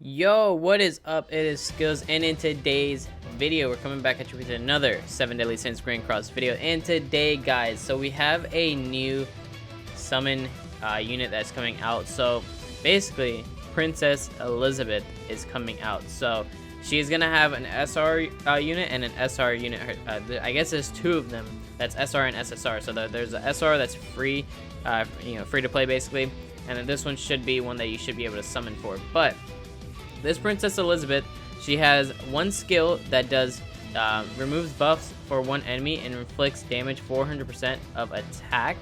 Yo, what is up? It is Skills, and in today's video, we're coming back at you with another 7 Deadly Sins Grand Cross video. And today, guys, so we have a new summon unit that's coming out. So basically, Princess Elizabeth is coming out. So she's gonna have an SR unit and an SR unit. I guess there's two of them. That's SR and SSR. So there's a SR that's free, free to play basically, and then this one should be one that you should be able to summon for. But this Princess Elizabeth, she has one skill that does removes buffs for one enemy and inflicts damage 400% of attack.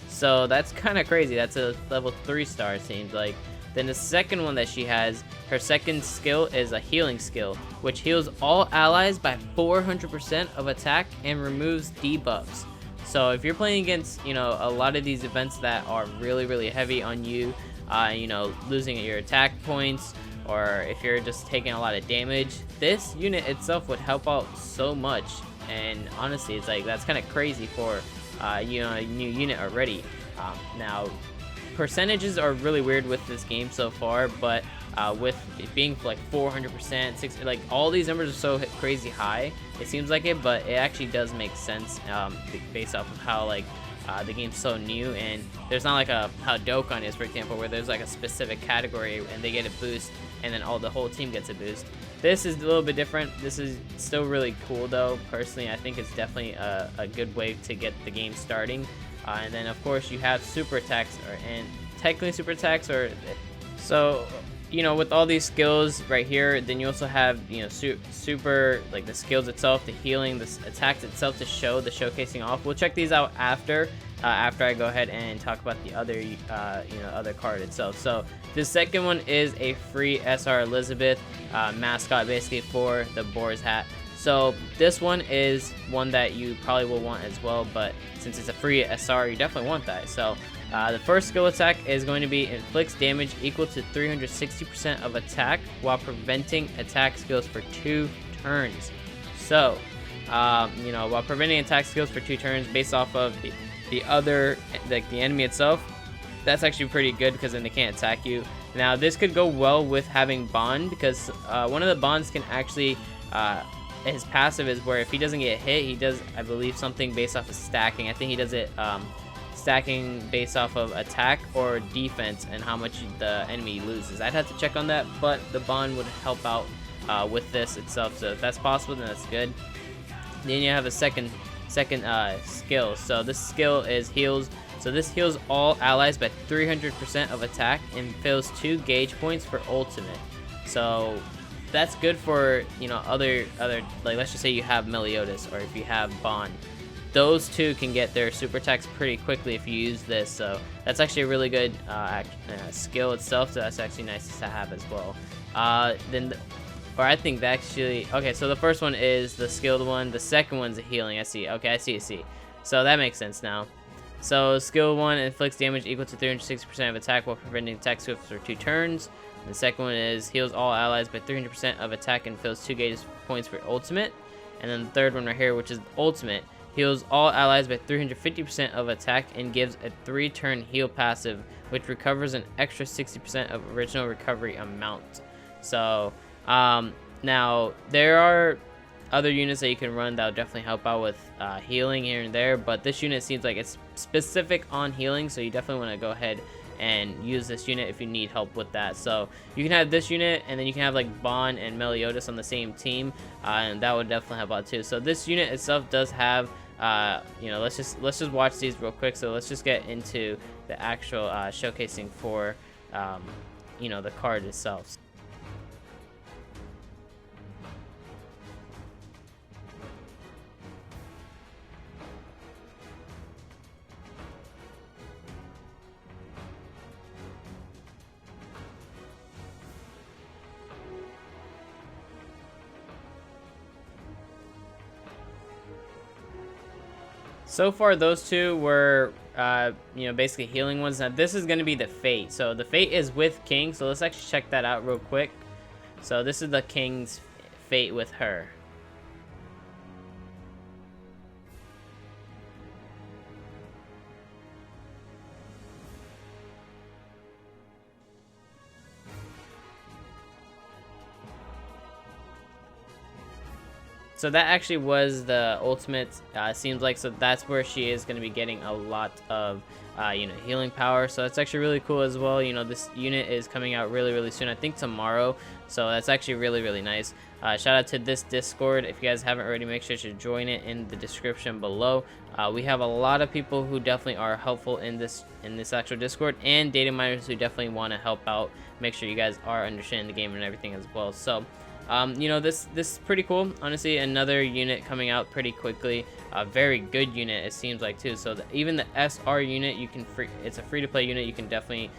So that's kind of crazy. That's a level 3 star, it seems like. Then the second one that she has, her second skill is a healing skill, which heals all allies by 400% of attack and removes debuffs. So if you're playing against, a lot of these events that are really heavy on you, losing your attack points, or if you're just taking a lot of damage, this unit itself would help out so much. And honestly, it's like that's kind of crazy for a new unit already. Now, percentages are really weird with this game so far, but with it being like 400%, 60, like all these numbers are so crazy high, it seems like it, but it actually does make sense based off of how the game's so new, and there's not like how Dokkan is, for example, where there's like a specific category and they get a boost and then the whole team gets a boost. This is a little bit different. This is still really cool though. Personally, I think it's definitely a good way to get the game starting. And then of course you have super attacks, and technically super attacks, so with all these skills right here, then you also have super, like the skills itself, the healing, the attacks itself to show the showcasing off. We'll check these out after I go ahead and talk about the other other card itself. So the second one is a free SR Elizabeth mascot, basically for the Boar's hat. So this one is one that you probably will want as well, but since it's a free SR, you definitely want that. So the first skill attack is going to be inflicts damage equal to 360% of attack while preventing attack skills for 2 turns. So while preventing attack skills for 2 turns based off of the other, like the enemy itself, that's actually pretty good because then they can't attack you. Now this could go well with having Bond, because one of the Bonds can actually his passive is where if he doesn't get hit, he does, I believe, something based off of stacking. I think he does it stacking based off of attack or defense and how much the enemy loses. I'd have to check on that, but the Bond would help out with this itself. So if that's possible, then that's good. Then you have a second skill. So this skill is heals. So this heals all allies by 300% of attack and fills 2 gauge points for ultimate. So that's good for other, like let's just say you have Meliodas, or if you have Bond, those two can get their super attacks pretty quickly if you use this. So that's actually a really good skill itself, so that's actually nice to have as well. I think that actually, okay, so the first one is the skilled one, the second one's a healing. I see. Okay, I see. So that makes sense now. So skill 1 inflicts damage equal to 360% of attack while preventing attack skills for 2 turns. The second one is heals all allies by 300% of attack and fills 2 gauge points for ultimate. And then the third one right here, which is ultimate, heals all allies by 350% of attack and gives a 3-turn heal passive, which recovers an extra 60% of original recovery amount. So now there are other units that you can run that will definitely help out with healing here and there, but this unit seems like it's specific on healing, so you definitely want to go ahead and use this unit if you need help with that. So you can have this unit, and then you can have like Bond and Meliodas on the same team, and that would definitely help out too. So this unit itself does have let's just watch these real quick. So let's just get into the actual showcasing for the card itself. So far, those two were, basically healing ones. Now, this is going to be the Fate. So, the Fate is with King. So, let's actually check that out real quick. So, this is the King's Fate with her. So that actually was the ultimate, seems like. So that's where she is going to be getting a lot of healing power. So that's actually really cool as well. This unit is coming out really soon, I think tomorrow. So that's actually really nice. Shout out to this Discord. If you guys haven't already, make sure to join it in the description below. We have a lot of people who definitely are helpful in this actual Discord, and data miners who definitely want to help out. Make sure you guys are understanding the game and everything as well. So this is pretty cool, honestly. Another unit coming out pretty quickly, a very good unit it seems like too. So even the SR unit, it's a free-to-play unit, you can definitely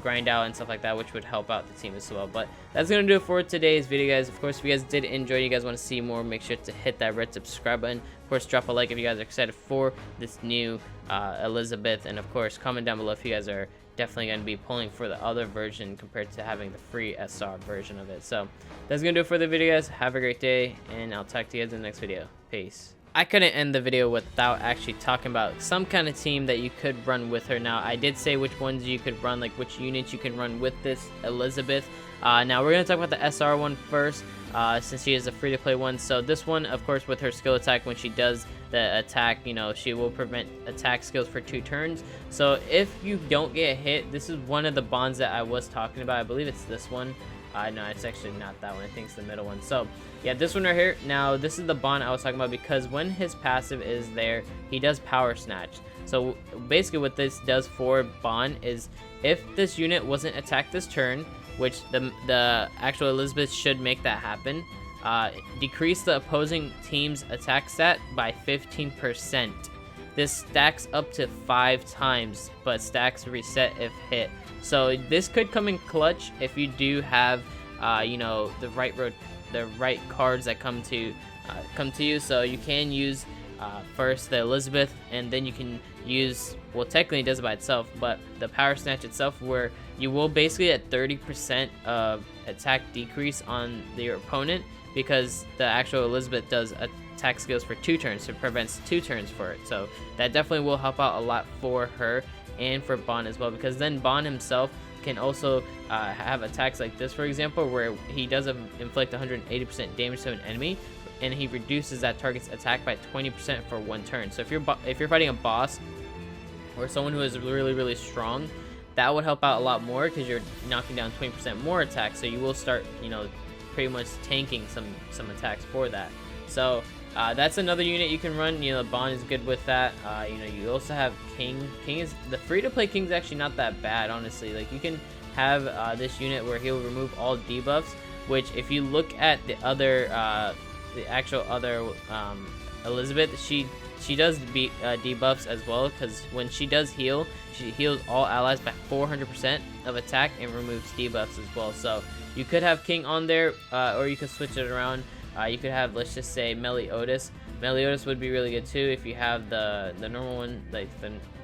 grind out and stuff like that, which would help out the team as well. But that's gonna do it for today's video, guys. Of course, if you guys did enjoy, you guys want to see more, make sure to hit that red subscribe button. Of course, drop a like if you guys are excited for this new Elizabeth, and of course comment down below if you guys are definitely going to be pulling for the other version compared to having the free SR version of it. So that's gonna do it for the video, guys. Have a great day, and I'll talk to you guys in the next video. Peace. I couldn't end the video without actually talking about some kind of team that you could run with her. Now, I did say which ones you could run, like which units you can run with this Elizabeth. Now we're going to talk about the SR one first, since she is a free-to-play one. So this one, of course, with her skill attack, when she does the attack, she will prevent attack skills for 2 turns. So if you don't get hit, this is one of the bonds that I was talking about. I believe it's this one. No, it's actually not that one. I think it's the middle one. So yeah, this one right here. Now this is the bond I was talking about, because when his passive is there, he does power snatch. So basically what this does for bond is, if this unit wasn't attacked this turn, which the actual Elizabeth should make that happen, decrease the opposing team's attack stat by 15%. This stacks up to 5 times, but stacks reset if hit. So this could come in clutch if you do have the right cards that come to you. So you can use first the Elizabeth, and then you can use, well, technically it does it by itself, but the power snatch itself, where you will basically get 30% of attack decrease on your opponent, because the actual Elizabeth does attack skills for 2 turns, so it prevents 2 turns for it. So that definitely will help out a lot for her and for Bond as well, because then Bond himself can also have attacks like this, for example, where he does inflict 180% damage to an enemy, and he reduces that target's attack by 20% for 1 turn. So if you're fighting a boss or someone who is really strong, that would help out a lot more, because you're knocking down 20% more attacks. So you will start, pretty much tanking some attacks for that. So that's another unit you can run. Bond is good with that. You also have King. King is the free-to-play. King's actually not that bad, honestly. Like, you can have this unit where he'll remove all debuffs, which if you look at the other the actual other Elizabeth, she does debuffs as well, because when she does heal, she heals all allies by 400% of attack and removes debuffs as well. So you could have King on there, or you could switch it around. You could have, let's just say, Meliodas. Meliodas would be really good too if you have the normal one, like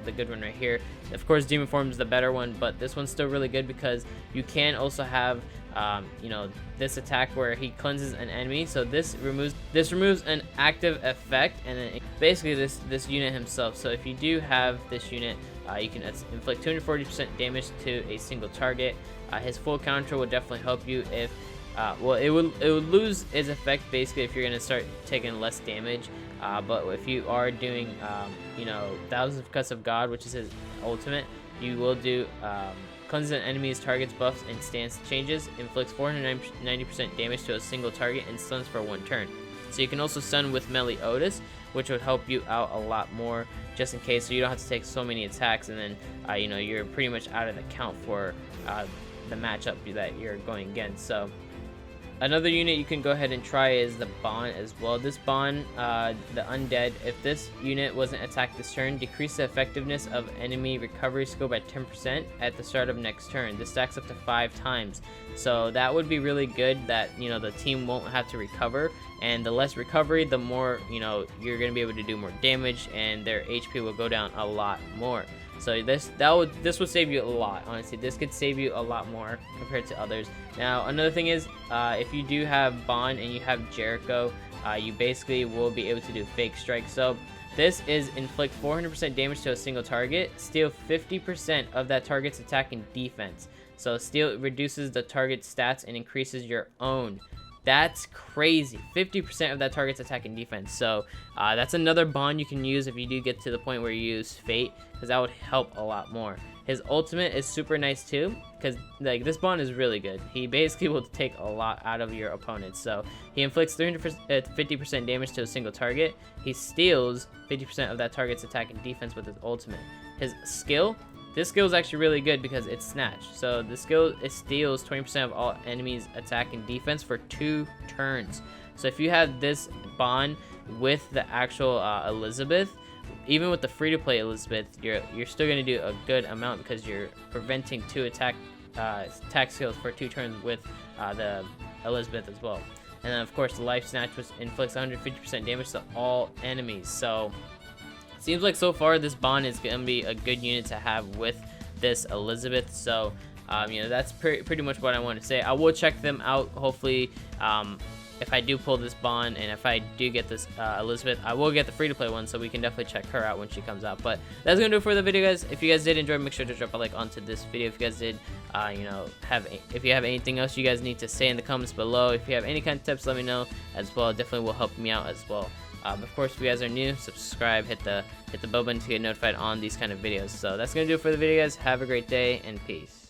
the good one right here. Of course, Demon Form is the better one, but this one's still really good, because you can also have this attack where he cleanses an enemy. So this removes an active effect, and then basically this unit himself. So if you do have this unit, you can inflict 240% damage to a single target. His full counter will definitely help you if well, it would lose its effect basically if you're gonna start taking less damage. But if you are doing Thousands of Cuts of God, which is his ultimate, you will do cleanses an enemy's target's buffs and stance changes, inflicts 490% damage to a single target, and stuns for 1 turn. So you can also stun with Meliodas, which would help you out a lot more, just in case, so you don't have to take so many attacks, and then you're pretty much out of the count for the matchup that you're going against. So another unit you can go ahead and try is the Bond as well. This Bond, the Undead, if this unit wasn't attacked this turn, decrease the effectiveness of enemy recovery skill by 10% at the start of next turn. This stacks up to 5 times. So that would be really good, that the team won't have to recover, and the less recovery, the more you're going to be able to do more damage, and their HP will go down a lot more. So this would save you a lot, honestly. This could save you a lot more compared to others. Now, another thing is, if you do have Bond and you have Jericho, you basically will be able to do Fake Strike. So this is inflict 400% damage to a single target, steal 50% of that target's attack and defense. So steal reduces the target's stats and increases your own That's crazy. 50% of that target's attack and defense. So that's another bond you can use if you do get to the point where you use Fate, because that would help a lot more. His ultimate is super nice too, because like this bond is really good. He basically will take a lot out of your opponent. So he inflicts 350% damage to a single target. He steals 50% of that target's attack and defense with his ultimate. His skill, this skill is actually really good because it's Snatch. So the skill, it steals 20% of all enemies' attack and defense for 2 turns. So if you have this bond with the actual Elizabeth, even with the free-to-play Elizabeth, you're still going to do a good amount because you're preventing 2 attack skills for 2 turns with the Elizabeth as well. And then of course the Life Snatch, which inflicts 150% damage to all enemies. So seems like so far this bond is going to be a good unit to have with this Elizabeth. So you know, that's pretty much what I want to say. I will check them out, hopefully. If I do pull this bond and if I do get this Elizabeth, I will get the free-to-play one, so we can definitely check her out when she comes out. But that's gonna do it for the video, guys. If you guys did enjoy, make sure to drop a like onto this video. If you guys did, you know, if you have anything else you guys need to say in the comments below, if you have any kind of tips, let me know as well. Definitely will help me out as well. Of course, if you guys are new, subscribe, hit the bell button to get notified on these kind of videos. So that's gonna do it for the video, guys. Have a great day and peace.